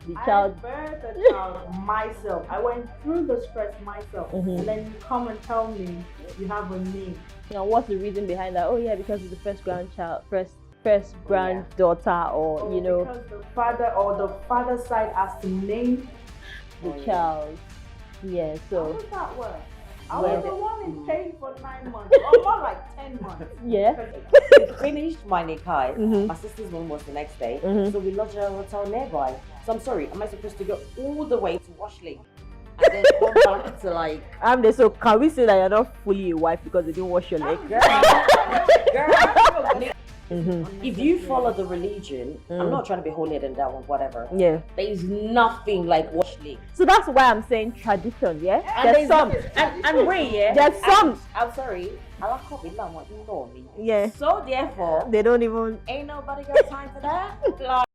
The I child. birthed the child myself. I went through the stress myself. And then you come and tell me you have a name. Now, what's the reason behind that? Oh yeah, because it's the first grandchild, first granddaughter, or Because the father or the father's side has to name the child. Yeah. How So does that work? I Well, was the one in pain for 9 months, or more like 10 months. yeah. Finished my Nikai. Mhm. My sister's one was the next day. Mhm. So we lodged at a hotel nearby. So I'm sorry, am I supposed to go all the way to Washley and then come back to like I'm there. So can we say that you're not fully a wife because they didn't wash your leg? if you follow the religion, I'm not trying to be holier than thou or whatever. Yeah. There is nothing like Washley. So that's why I'm saying tradition. Yeah. And There's some. and wait, yeah. There's some. I'm sorry. I like copy that one. You know me. Yeah. So therefore, They don't even. ain't nobody got time for that. Like,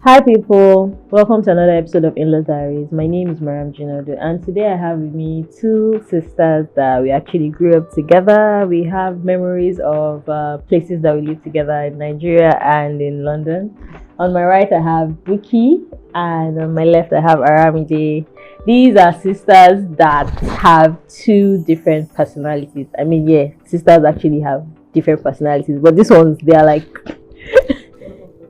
Hi people, welcome to another episode of Inlaw Diaries. My name is Mariam Jinadu, and today I have with me two sisters that we actually grew up together. We have memories of places that we lived together in Nigeria and in London. On my right I have Buki, and on my left I have Aramide. These are sisters that have two different personalities. I mean, yeah, sisters actually have different personalities, but these ones, they are like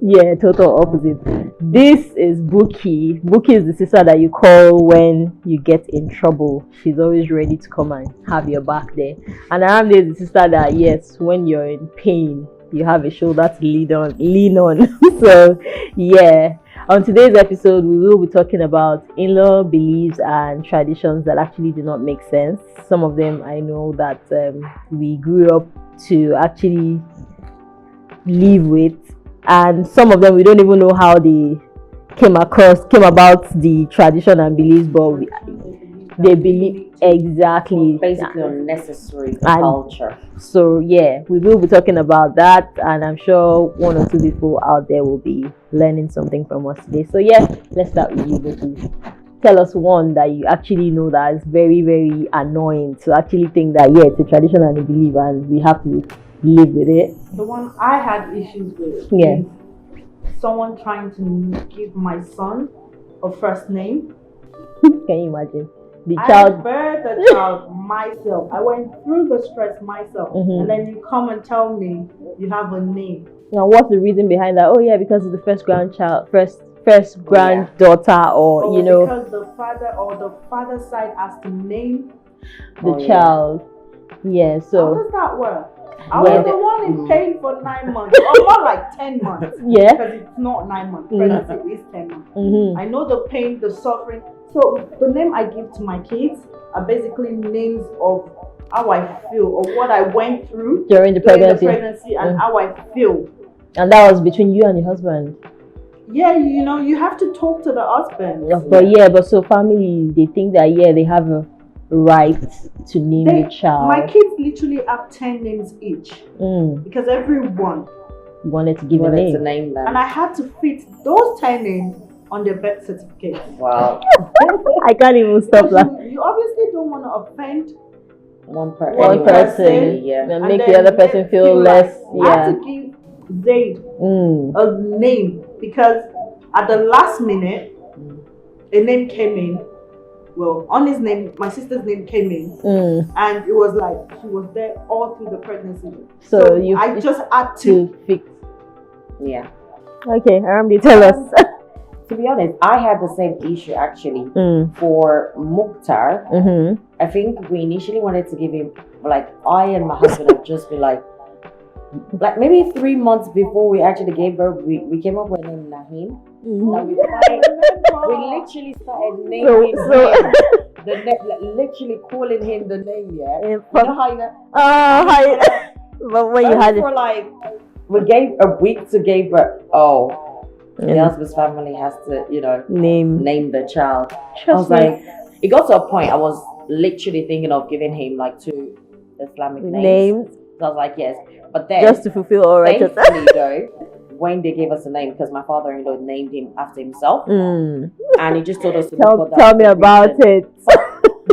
yeah, total opposite. This is Buki. Buki is the sister that you call when you get in trouble. She's always ready to come and have your back there. And Aramde is the sister that, yes, when you're in pain, you have a shoulder to lean on. So yeah. On today's episode, we will be talking about in-law beliefs and traditions that actually do not make sense. Some of them I know that we grew up to actually live with, and some of them we don't even know how they came about the tradition and beliefs, but they believe exactly basically unnecessary And- culture. so yeah, we will be talking about that, and I'm sure one or two people out there will be learning something from us today. So yeah, let's start with you, Vicky. Tell us one that you actually know that is very, very annoying to actually think that yeah, it's a tradition and a belief and we have to live with it. The one I had issues with Yeah. is someone trying to give my son a first name. Can you imagine? The I child. birthed the child myself. I went through the stress myself. Mhm. And then you come and tell me you have a name. Now, what's the reason behind that? Oh yeah, because it's the first grandchild, first granddaughter, or Because the father or the father's side has to name. the child. Yeah. How So does that work? I Well, was the one in pain for 9 months, or more like 10 months. yeah. Because it's not 9 months. Pregnancy is 10 months. Mhm. I know the pain, the suffering. So the name I give to my kids are basically names of how I feel or what I went through During the pregnancy, and how I feel. and that was between you and your husband. Yeah, you have to talk to the husband. But so family, they think that yeah, they have a right to name the child. My kids literally have 10 names each because everyone Wanted to give a Wanted to name. name them. and I had to fit those 10 names on their birth certificate. Wow. I can't even stop Because laughing. you obviously don't want to offend One One person, person, yeah. and and make then the other person feel less. I had to give Zaid a name because at the last minute a name came in. Well, on his name, my sister's name came in, and it was like she was there all through the pregnancy. So I just had to. to fix. Yeah. Okay, Aramdi, tell us. To be honest, I had the same issue actually for Mukhtar. Mm-hmm. I think we initially wanted to give him, like, I and my husband have just been like maybe 3 months before we actually gave birth, we came up with the name Naheem. Now we literally started naming him the name, literally calling him the name. Yeah, you know how you got. But when you had it, for like, we gave a week to give birth. Oh, the husband's family has to, name the child. I was like, it got to a point I was literally thinking of giving him like 2 Islamic names. So I was like, yes, but then just to fulfill all righteousness. thankfully though, when they gave us a name, because my father-in-law named him after himself, and he just told us to Tell me about it.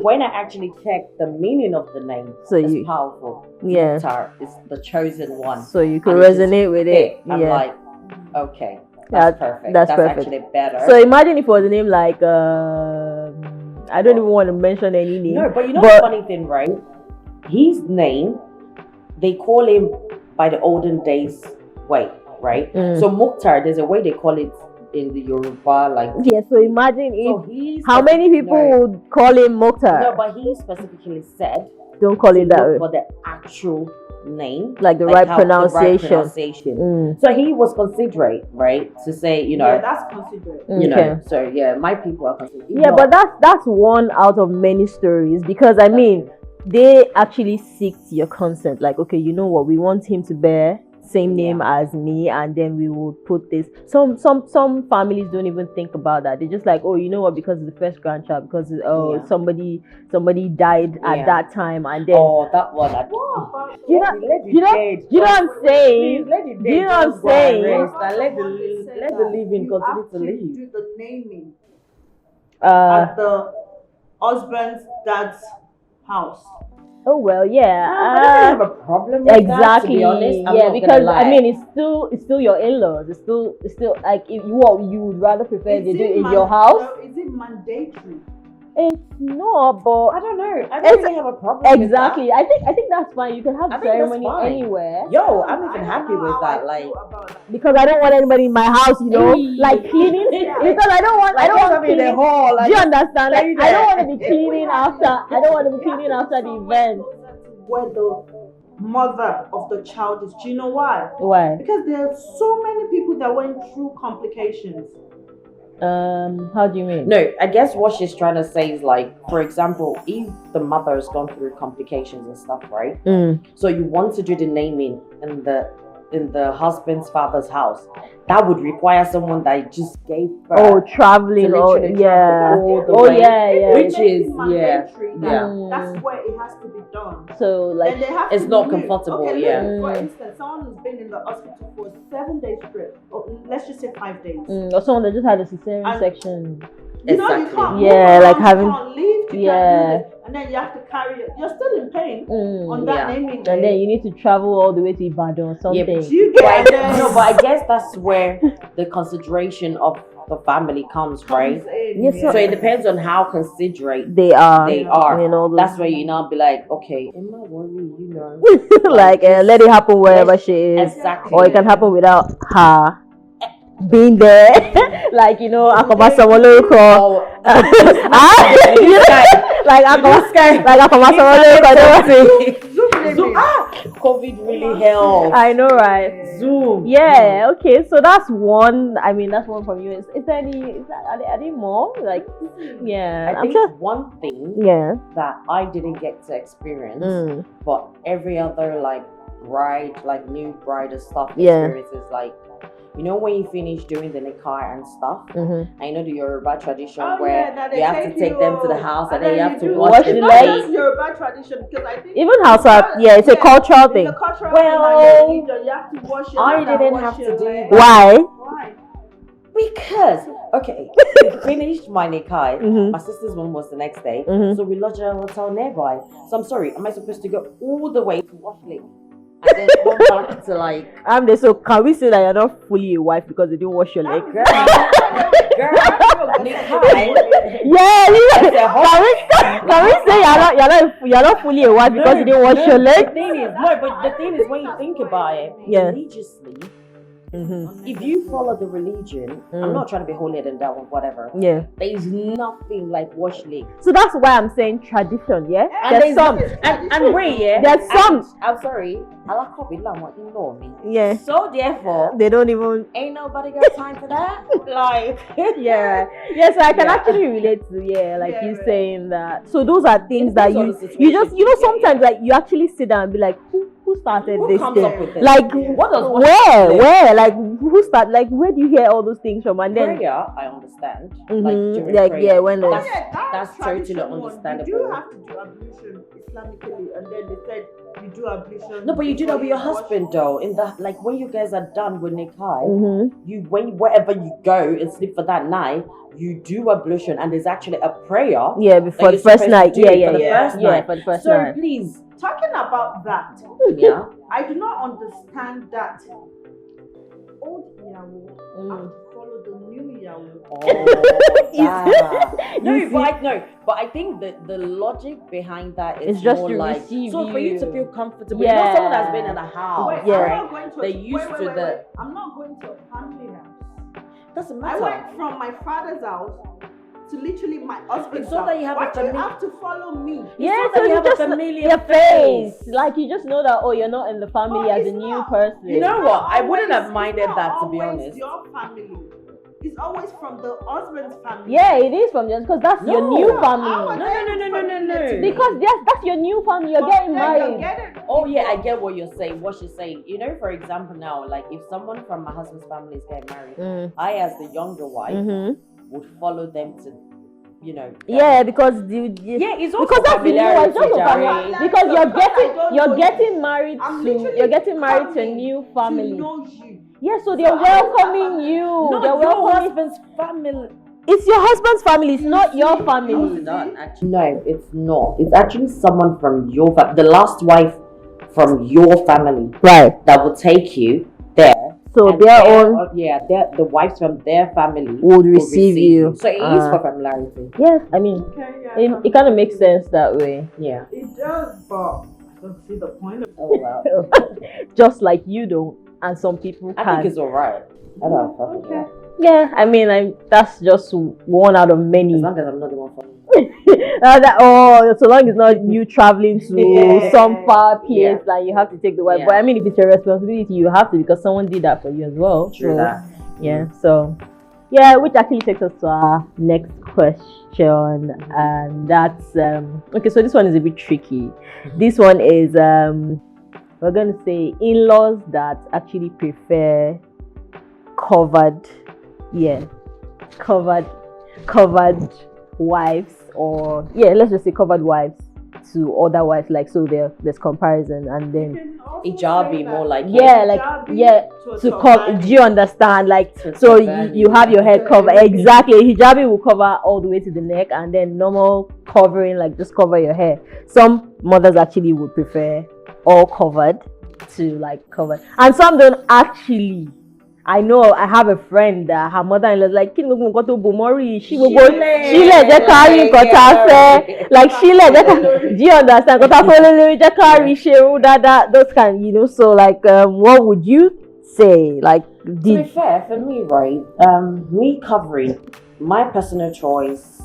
when I actually checked the meaning of the name, So it's you- powerful. Yeah. Mukhtar is the chosen one. So you could And it just resonate with fit. it. I'm Yeah. like, okay, that's perfect. that's perfect. Actually better. So imagine if it was a name like I don't even want to mention any name. No, but you know the funny thing, right? His name, they call him by the olden days way, right? So Mukhtar, there's a way they call it in the Yoruba, like. Yeah, so imagine So if how many people would call him Mukhtar? No, but he specifically said Don't call it that way. for the actual name, Like the right pronunciation. So he was considerate, right, to say, you know, Yeah, that's considerate. you Okay. know. So yeah, my people are considerate. Yeah, but that's one out of many stories, because I mean they actually seeked your consent. Like, okay, you know what, we want him to bear same name as me, and then we will put this. Some families don't even think about that. They're just like, oh, you know what, because it's the first grandchild, because somebody died at that time, and then that one. you know what I'm saying? Please, You know what I'm saying? Let the living continue to live. Do the naming Uh at the husband's dad's house. oh well, yeah. I don't have a problem with Exactly. that, to be honest. I'm yeah, not because gonna lie. I mean, it's still your in-laws. It's still like, if you would rather prefer they do it in your house. No, is it mandatory? It's not, but I don't know. I don't really have a problem with that. exactly. I think that's fine. You can have I the think that's ceremony fine. anywhere. Yo, I'm even I happy don't know with how that. I Like, feel about that. Because I don't want anybody in my house, you know, like cleaning. Because I don't want cleaning. hall. Do you understand? Like, stay I don't there. want to be cleaning after. I don't want to be cleaning after the event. Where the mother of the child is. Do you know why? Why? Because there are so many people that went through complications. How do you mean? No, I guess what she's trying to say is, like, for example, if the mother has gone through complications and stuff, right? So you want to do the naming in the husband's father's house, that would require someone that just gave birth. Oh, traveling. to Oh, literally yeah. travel all the Oh, way. yeah. Which They make is, it mandatory, yeah. That's where it has to be done. So like, Then they have it's to not move. comfortable, Okay, yeah. For instance, someone who's been in the hospital for 7 days straight, or let's just say 5 days. or someone that just had a cesarean And- section. You know, you Exactly. can't Yeah, move like around, having- you can't leave, you Yeah. can't do this, and then you have to carry it. You're still in pain on that Yeah. naming And day. then you need to travel all the way to Ibadan or something. but you But get I guess that's where the consideration of the family comes, right? Yes, So it depends on how considerate They are. they are. You know, That's where you now be like, okay, am I worried? You know, like let it happen wherever she is, exactly. or it can happen without her being there. Like, you know, Akoma Samoloruko. Oh, Like Akoma Samoloruko. COVID really helped. I know, right? Zoom. Yeah. Okay. So that's one. I mean, that's one from you. Is there any? Are there more? Like, yeah. I I'm think sure. one thing Yeah. that I didn't get to experience, but every other like bride, like new bride and stuff, Yeah. experiences, like, you know, when you finish doing the nikah and stuff, I know the Yoruba tradition where you have to take them to the house and then you have to wash the legs. That's Yoruba tradition, because I think Even Hausa, yeah, it's a cultural thing. It's a cultural Well, thing. You have to wash your I hand and didn't wash have to your do leg. that. Why? Why? Because, okay, we finished my nikah. My sister's one was the next day. So we lodged at a hotel nearby. So I'm sorry, am I supposed to go all the way to wash legs? And then come back to like... I'm there, so can we say that you're not fully a wife because you didn't wash your leg? Girl, nikah. Yeah, Can can we say you're not fully a wife because you didn't wash your leg? The thing is, when you think about it, Yeah. religiously, if you follow the religion, I'm not trying to be holier than thou or whatever. Yeah. There is nothing like wash legs. So that's why I'm saying tradition, yeah? And There's some. and wait, yeah. There's some. I'm sorry. You know me. Yeah. So therefore, They don't even. ain't nobody got time for that. Like, Yeah. Yeah, so I can Yeah. actually relate to, like Yeah, you right. saying that. So those are things that depends on you the situation. just, sometimes like you actually sit down and be like, who who started Who this comes thing? up with this? Like, What does where? Like, who start? Like, where do you hear all those things from? And then, prayer, I understand. Mhm, Like, during like, prayer. yeah, when That's, there's- that's totally tradition one. understandable. You do have to do ablution Islamically, and then they said you do ablution. No, but you do that before with your wash. husband though. In the like when you guys are done with Nikai, Mhm. you wherever you go and sleep for that night, you do ablution and there's actually a prayer. Yeah, before the you're first supposed night. to do Yeah, it yeah, for the yeah. first Yeah, night. for the first So night. please, Talking about that, yeah. I do not understand that old Yahoo Mm. have to follow the new Yahoo. Oh, that. You But I think the logic behind that is It's just more to like receive so for you to you. feel comfortable. You know, someone that's been Yeah. in a house, Wait, Yeah. I'm right? not going to. They used to the. I'm not going to a family house. Doesn't I matter. went from my father's house to literally my husband's It's not house. that you have Why a do you family- have to follow me? Yeah, not so that you you have a just familiar your face. Like you just know that you're not in the family But as a it's new not. person. You know what? I wouldn't have It's minded not that, to be always honest. Your family. It's always from the husband's family. Yeah, it is from just because that's your No. new No, family. our No. Because that's your new family. You're But getting then married. you're getting- Oh yeah, I get what you're saying. What she's saying. You know, for example, now, like if someone from my husband's family is getting married, I, as the younger wife, would follow them to, you know. Yeah, because It's also because that's the new one. It's also familiarity, family. Because you're getting married I'm to literally you're getting married to a coming new to family. know you. Yeah, so they're So I was welcoming like, you. Not They're your welcoming. husband's family. It's your husband's family. It's not your No, family. it's not actually. No, it's not. It's actually someone from your family, the last wife from your family, Right. that will take you there. So And their own the wives from their family would will receive you. So it is for familiarity. Yes, I mean, Okay, yeah. it kind of makes sense that way. Yeah. It does, but I don't see the point of it. Oh wow. Just like you don't, and some people I can. think it's alright. I don't have a problem with that. Yeah, I mean, that's just one out of many. As long as I'm not the one for So long as not you traveling to Yeah. some far place, Yeah. like you have to take the wife. Yeah. But I mean, if it's your responsibility, you have to because someone did that for you as well. True So, that. yeah. So, yeah, which actually takes us to our next question, and that's okay. So this one is a bit tricky. This one is we're gonna say in-laws that actually prefer covered wives, or let's just say covered wives to other wives, like so there's comparison, and then Hijabi more like to cover. cover. Do you understand? Like To so turban. you have your head covered exactly. Hijabi will cover all the way to the neck, and then normal covering, like just cover your hair. Some mothers actually would prefer all covered to like cover, and some don't actually. I know I have a friend that her mother-in-law is like, "Kí ni gbogbo nǹkan tó bò mọ́rí? Ṣílẹ̀ jẹ́ ká rí nǹkan tá a fẹ́." Like ṣílẹ̀ jẹ́ ká. Do you understand? Nǹkan tá a fẹ́ lórí jẹ́ ká rí ṣe irú dáadáa. Those kind, so like, what would you say? Like, To be fair, for me, right, me covering my personal choice,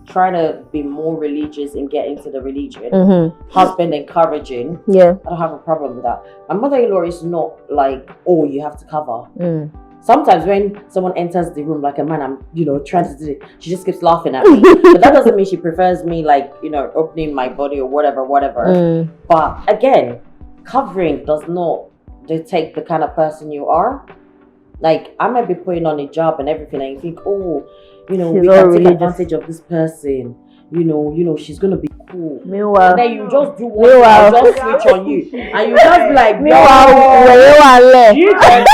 trying to be more religious and get into the religion, husband encouraging, Yeah. I don't have a problem with that. My mother-in-law is not like, oh, you have to cover. Mm. Sometimes when someone enters the room like a man, I'm, trying to do it, she just keeps laughing at me. But that doesn't mean she prefers me like, opening my body or whatever. Mm. But again, covering does not dictate the kind of person you are. Like, I might be putting on a job and everything, and you think, oh, we She's can all take religious. advantage of this person. She's gonna be cool. Meanwhile, And then you just do one Meanwhile- thing, just switch on you, and you just be like, meanwhile, you can-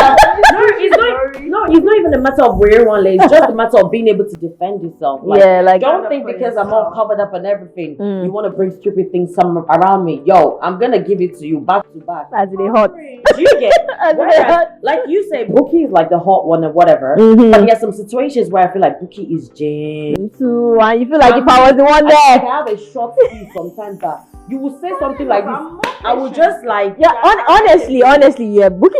no, it's not even a matter of wearing one leg. It's just a matter of being able to defend yourself. Like, like don't think because I'm all covered up and everything, Mm. you want to bring stupid things around me. Yo, I'm gonna give it to you back to back. as they hot. Do you get? As they Whereas, hot. like you say, Bookie is like the hot one or whatever. Mhm. But there's some situations where I feel like Bookie is Jane. Too, and you feel like if I was the one I there. have a short fuse sometimes that you will say something like this. I will just like Yeah, honestly, yeah, Bookie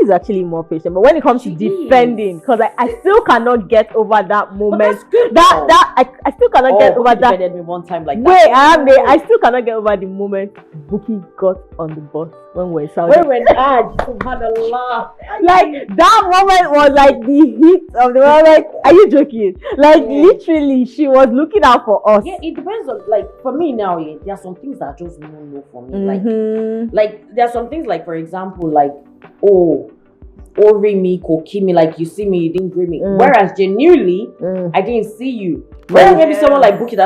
is actually more patient. But when it comes to She defending, is. because I still cannot get over that But moment. that's good. though. I still cannot get over Bookie that. defended me one time like Wait, that. I still cannot get over the moment Bookie got on the bus when we're Saudi. When we're subhanallah. Like that moment was like the heat of the moment. Like, are you joking? Like Yeah. literally, she was looking out for us. Yeah, it depends on, like, for me now, there are some things that just no for me. Like there are some things like, for example, like me, Kokimi, like you see me, you didn't greet me. Whereas genuinely, I didn't see you. Whereas maybe someone like Buki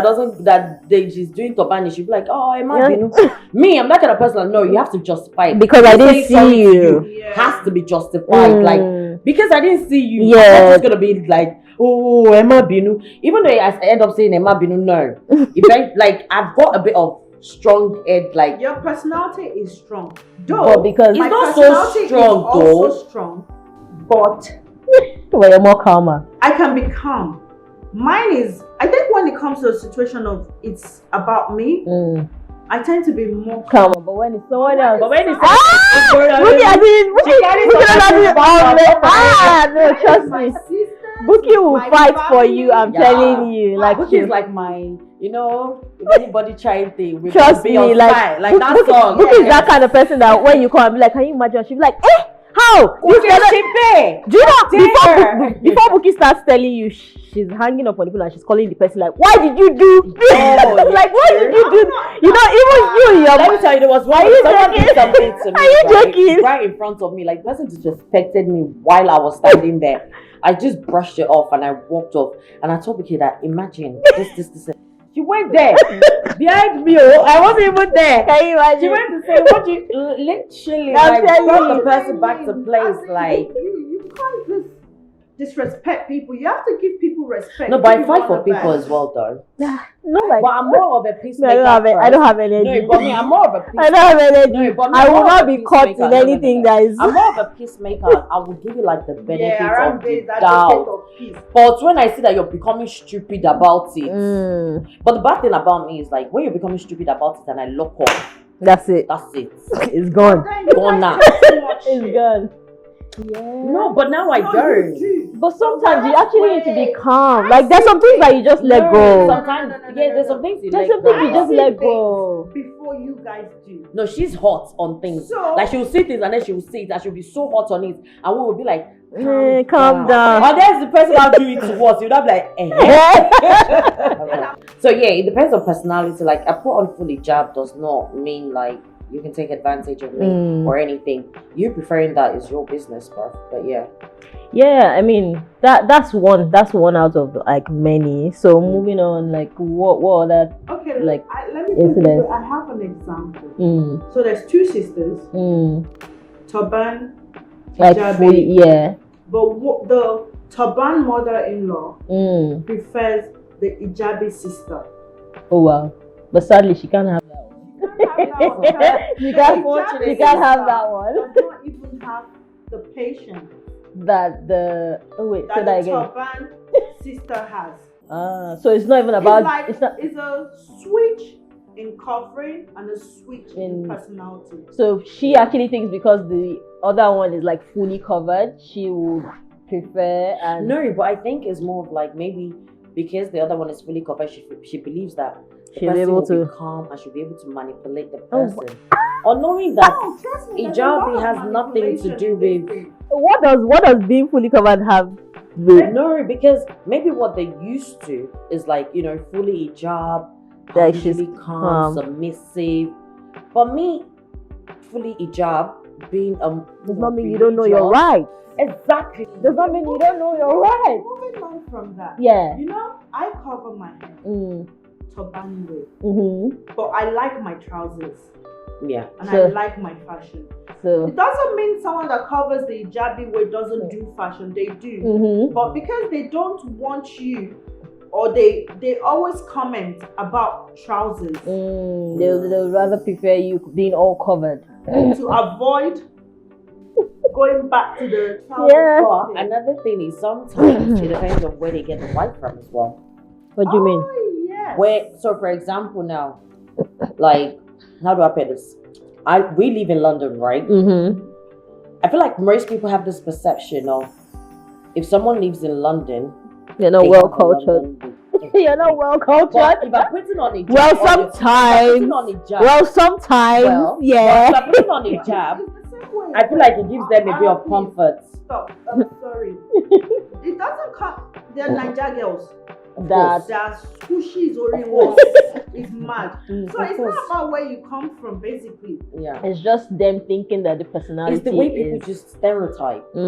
she's doing Tobani, she'd be like, oh, Binu. Me, I'm that kind of person. Like, no, you have to justify it. Because I didn't see you. Has to be justified. Like, because I didn't see you, yeah. I'm not just gonna be like, oh, Emma Binu. Even though I end up saying Emma Binu, no. Like, I've got a bit of strong head, like your personality is strong. Though but because it's not so strong, also strong, but well, you're more calmer. I can be calm. Mine is, I think when it comes to a situation of it's about me, I tend to be more calm. But when it's someone else, but when it's no, trust me. Buki will fight for you. I'm telling you, like Buki is like my, if anybody trying thing, we trust be me, on like fire. Like that song. Buki is that kind of person that when you call and be like, can you imagine? She'll be like, how? You pay. Do you know before Buki starts telling you she's hanging up on the phone and she's calling the person like, why did you do? Like, why did you do? Even you, let me tell you, there was one. Someone did something to me. Are you joking? Right in front of me, like the person disrespected me while I was standing there. I just brushed it off and I walked off. And I told Buki that, imagine this. She went there behind me. I wasn't even there. Can you imagine? She went to say, what you literally like brought the person back to place. Like you can't just disrespect people. You have to give people respect. No, but I fight for people as well, though. No, like, but I'm more of a peacemaker. I don't have energy. No, but me, I'm more of a peacemaker. I don't have energy. No, but me, I will not be caught in anything, guys. I'm more of a peacemaker. I will give you like the benefits of the doubt. doubt. But when I see that you're becoming stupid about it, but the bad thing about me is like when you're becoming stupid about it and I lock up, that's it. It's gone. Gone now. It's gone. Yeah. No, but now I don't. But sometimes you actually need to be calm. Like there's some things that you just let go. Sometimes, there's some things you just let go. Before you guys do. No, she's hot on things. So, like she will see things and then she will see it and she'll be so hot on it, and we will be like, calm down. And there's the person I'll do it to us. You'll not be like, So yeah, it depends on personality. Like I put on fully hijab does not mean like you can take advantage of me or anything. You preferring that is your business, bro. But yeah, I mean that's one out of like many. So moving on, like what other let me incidents? I have an example. So there's two sisters, turban, like hijabi, but the turban mother-in-law prefers the hijabi sister. Oh wow, but sadly she can't have that one. You can't have that one. Does not even have the patience that the turban sister has. So it's not even about it's a switch in covering and a switch in personality. So she actually thinks because the other one is like fully covered, she would prefer. And no, but I think it's more of like maybe because the other one is fully covered, she believes that the person will be calm and she'll be able to manipulate the person. Or knowing that hijabi has nothing to do with what does being fully covered have with? No, because maybe what they used to is like, fully hijab, like she's calm, submissive. But me, fully hijab being does not mean you don't know your right. Exactly. Does not mean you don't know your right. Moving on from that. Yeah. I cover my head. Turban way. But I like my trousers. Yeah. And I like my fashion. So it doesn't mean someone that covers the hijabi way doesn't do fashion. They do. But because they don't want you, or they always comment about trousers. They'll rather prefer you being all covered. To avoid going back to the trouser. Another thing is sometimes it depends on where they get the white from as well. What do you mean? Yes. So for example now, like how do I put this? We live in London, right? I feel like most people have this perception of if someone lives in London, you're not well cultured. You're not well cultured. But if I'm putting on a hijab, sometimes, yeah. If I'm putting on a hijab, I feel like it gives them a bit of comfort. Stop. I'm sorry. It doesn't come. They're Niger girls. that That squishy is only Of course. one is mad. Mm, So of it's course. not about where you come from, basically. Yeah. it's just them thinking that the personality It's the way people is. just stereotype. Yeah.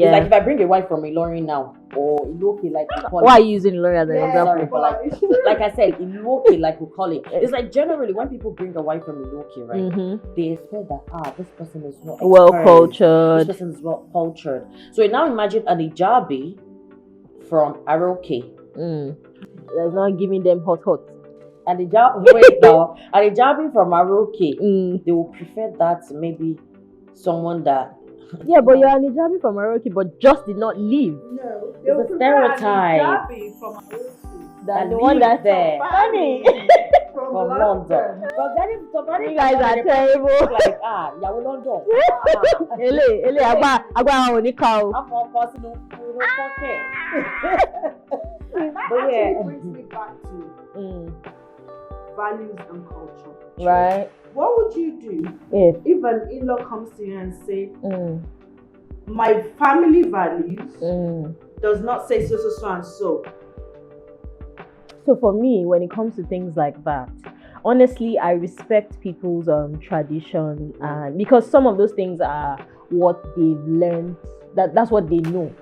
It's like if I bring a wife from Ilorin now, or Iloki, like we call Why are it. you using Lori as an Yeah, example? Sorry, but it's like I said, Iloki, like we call it. It's like generally when people bring a wife from Iloki, right? Mm-hmm. They expect that this person is not Well exposed. cultured. This person is well cultured. So now imagine an Hijabi from Aroke. That's not giving them hot. An Hijabi from Aroke. They will prefer that to maybe someone that. Yeah, but you're an Hijabi from Maroki, but just did not leave. No, It's a stereotype. From Arusi. That the live one that's there. funny. From From London. But then if somebody You guys are terrible. like Yawo London. Ele, agba onika. I'm from personal pocket. That But actually yeah. brings me back to values and culture. Right. What would you do if an in-law comes to you and say, my family values does not say so and so? So for me, when it comes to things like that, honestly, I respect people's tradition, and because some of those things are what they've learned, that's what they know.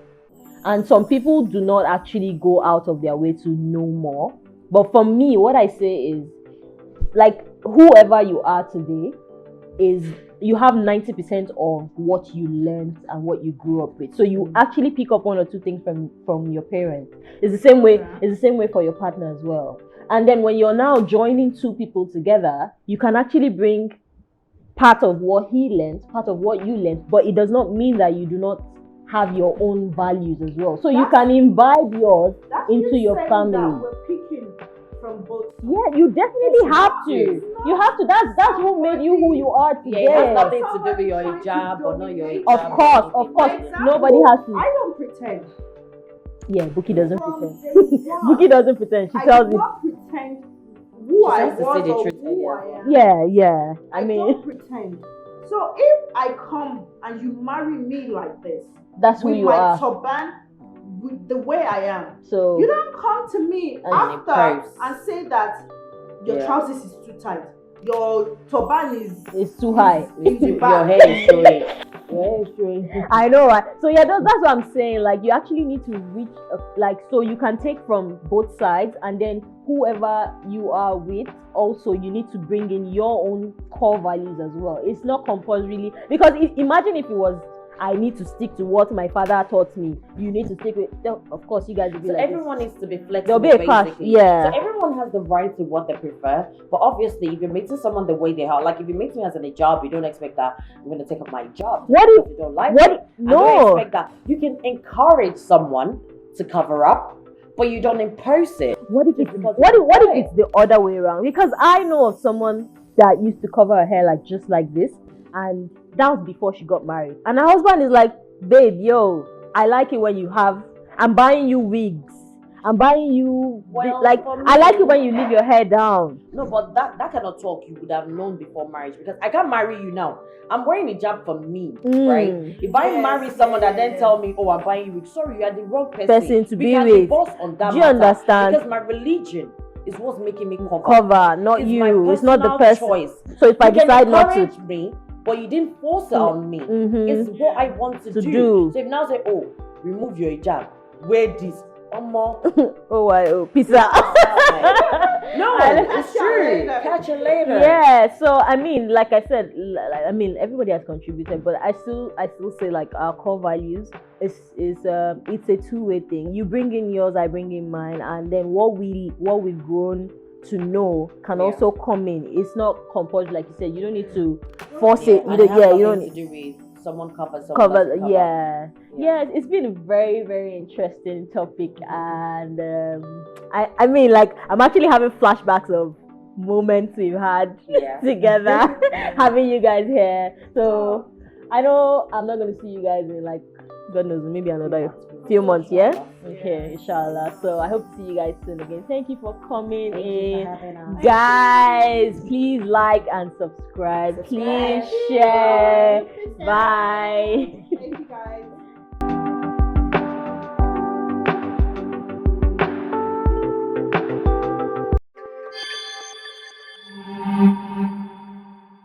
And some people do not actually go out of their way to know more. But for me, what I say is, like, whoever you are today is you have 90% of what you learned and what you grew up with. So you actually pick up one or two things from your parents. It's the same way. It's the same way for your partner as well. And then when you're now joining two people together, you can actually bring part of what he learned, part of what you learned, but it does not mean that you do not have your own values as well. So you can imbibe yours into your family. That we're picking from both. Yeah, you definitely have to. You have to. That's what made you who you are today. Yeah, it has nothing to do with your hijab or not your hijab. Of course. Example, Nobody has to. I don't pretend. Yeah, Buki doesn't pretend. Day one, Buki doesn't pretend. She I tells do me. not pretend who I says to was say the or truth who earlier. I am. Yeah. I don't mean, pretend. So if I come and you marry me like this, that's who with you my are. turban, with the way I am, So you don't come to me And after pose. and say that your Yeah. trousers is too tight, your turban is it's too high. in the Your back. hair is showing. Your hair is showing. I know, right? So yeah, that's what I'm saying. Like, you actually need to reach, so you can take from both sides, and then whoever you are with, also you need to bring in your own core values as well. It's not compulsory, because imagine if it was, I need to stick to what my father taught me. You need to stick with. Of course, you guys will be So like everyone needs to be flexible. There'll be a clash, basically. yeah. So everyone has the right to what they prefer, but obviously, if you're meeting someone the way they are, like if you meet me as a job, you don't expect that I'm going to take up my job. What if you don't like what? it. I No. don't expect that. You can encourage someone to cover up, but you don't impose it. What if Just it's because what it's if it's the other way around? Because I know of someone that used to cover her hair like just like this, and that was before she got married. And her husband is like, babe, yo, I like it when I'm buying you wigs. I'm buying you Well, like for me- I like it when you leave your hair down. No, but that kind of talk you would have known before marriage, because I can't marry you now. I'm wearing a hijab for me, right? If I Yes, marry someone that then yes. tell me, oh, I'm buying you, sorry, you are the wrong Person to we be can with. divorce on that Do you matter, understand? Because my religion is what's making me cover. Cover, not It's you. my It's not the personal person. choice. So if I You can decide not to, encourage me, but you didn't force it on me. Mhm. It's what I want to do. So if now say, oh, remove your hijab, wear this, more. pizza. No, it's true. Catch you later. Yeah, so I mean, like I said, everybody has contributed, but I still say, like, our core values is it's a two-way thing. You bring in yours, I bring in mine, and then what we've grown to know can also come in. It's not compulsory, like you said. You don't need to force it. And it has You don't nothing to do with someone covers, someone cover. doesn't cover. Yeah, it's been a very, very interesting topic, and I mean, like, I'm actually having flashbacks of moments we've had together, having you guys here. So I know I'm not going to see you guys in, like, God knows, maybe another few months. Yeah. Okay, inshallah. So I hope to see you guys soon again. Thank you for coming in, guys. Please like and subscribe. Please share. Bye.